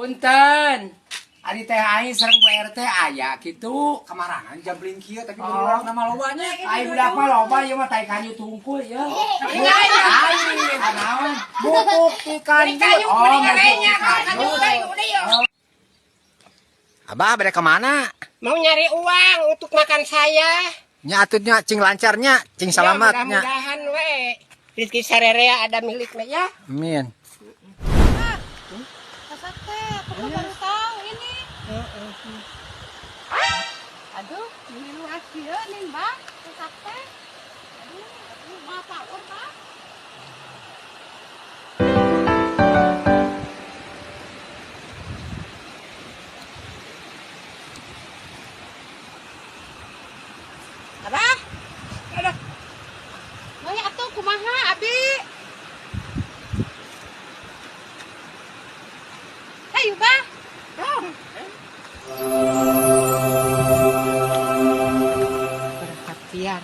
Punten. Ari teh aing sareng Bu RT aya kitu kamaranan jambling kieu tapi berulang nama lobanya. Aing udah apa loba ieu mah tai kayu tungkul ya. Aing naon? Bubuk ti kayu. Oh, kayu. Abah bade kemana? Mau nyari uang untuk makan saya. Nya atutnya cing lancarnya, cing selamatnya. Mudah-mudahan we. Rizki Sarerea ada miliknya ya. Amin. Aku baru tahu ini. Aduh, ini luas dia nih, Mbak. Kesakte. Aduh, maaf Pak, Pak. Abah? Aduh. Noi atuh kumaha, Abi? Ayo, Bah. Perhatian.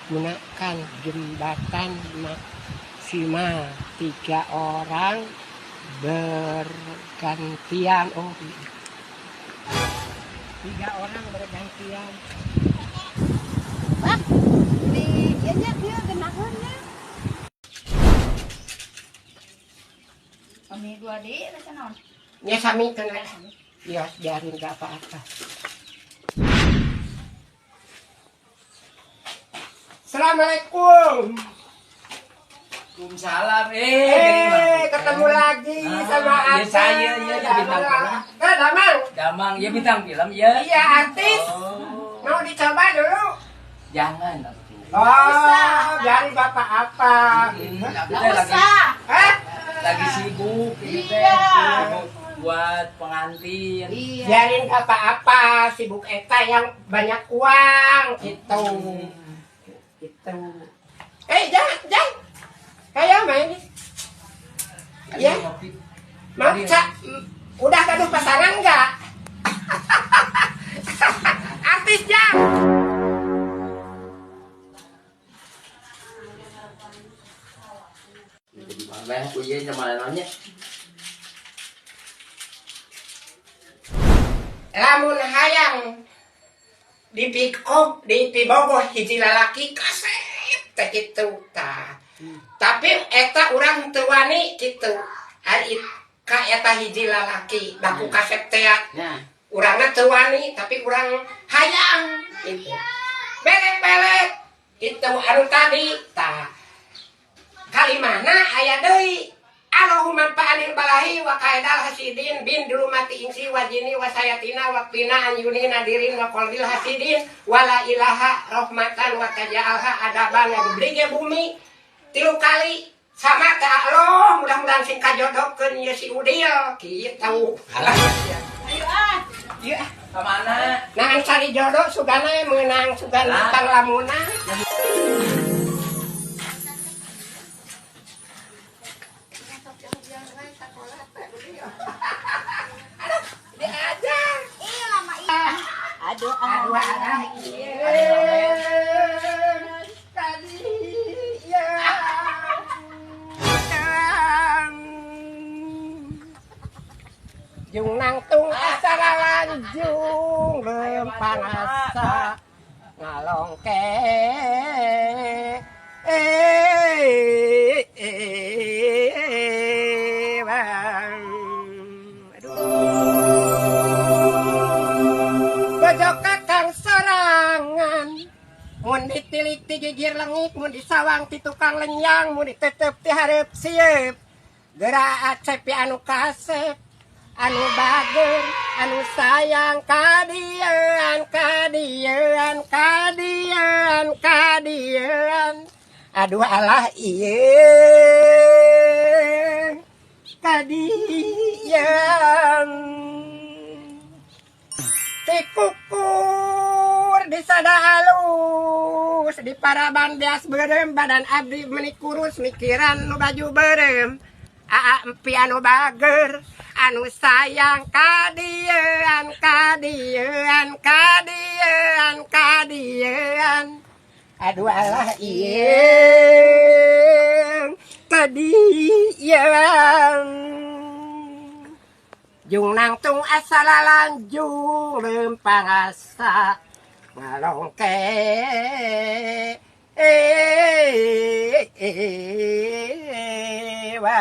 Gunakan jembatan maksimal 3 orang bergantian. Oh, 3 orang bergantian. Bah. Di dianya dia genaheunnya. Kami 2D rasa naon? Ya sami kena. Ya, biarin gak apa-apa. Assalamualaikum. Waalaikumsalam. Ketemu lagi sama iya, Asa. saya ya bintang film. Damang. Damang ya bintang film ya. Iya, artis. Oh. Mau dicoba dulu. Jangan atuh. Oh, dari bapak apa? Aku Nggak teh lagi usah. lagi sibuk ini teh Iya. sibuk buat pengantin. Iya. Biarin apa-apa, sibuk Eta yang banyak uang gitu. Gitu. Jangan. Kayak main. Ya. Mau udah gaduh pasangan enggak? Artis Jang. Jadi mana aku ieu nyamanannya. Lamun hayang di pick up di Bogoh hiji lalaki kasep teh kitu tah. Tapi eta urang teu wani kitu. Ari ka eta hiji lalaki baku kasep teh. Nah, Urangna teu wani tapi urang hayang gitu. Belek-belek itu anu tadi tah. Kalimana aya deui. Allahumma fa'alil balahi wa qaidal hasidin bin durumati ingsi wajini wa sayatina wa qina an yuni nadirin wa qalbil hasidin wala ilaha rahmatan wa taja'alha adaban wa beri bumi 3 kali sama ka Allah mudah-mudahan sing kajodokeun ye si Udil kitu. Ayo ah. Ieu ka mana? nah cari jodoh sugana meunang sugana tang lamunna. Aduh, Tadi ya. Jung nangtung asa lanjung lempang asa ngalongke. Bang. Bojok kakang sorangan mun ditilik ti gigir lengit mun disawang ti tukang lenyang mun ditetep ti hareup sieup geura acep anu kasep anu bager anu sayang kadieun aduh alah ieu kadieun ti kukur di sada halus di paraban beas beureum badan abdi meuni kurus mikiran nu baju beureum aa empi anu bager anu sayang kadieun aduh alah ieu kadieun Jung nangtung asala lanjung lempangasa ngalongke wa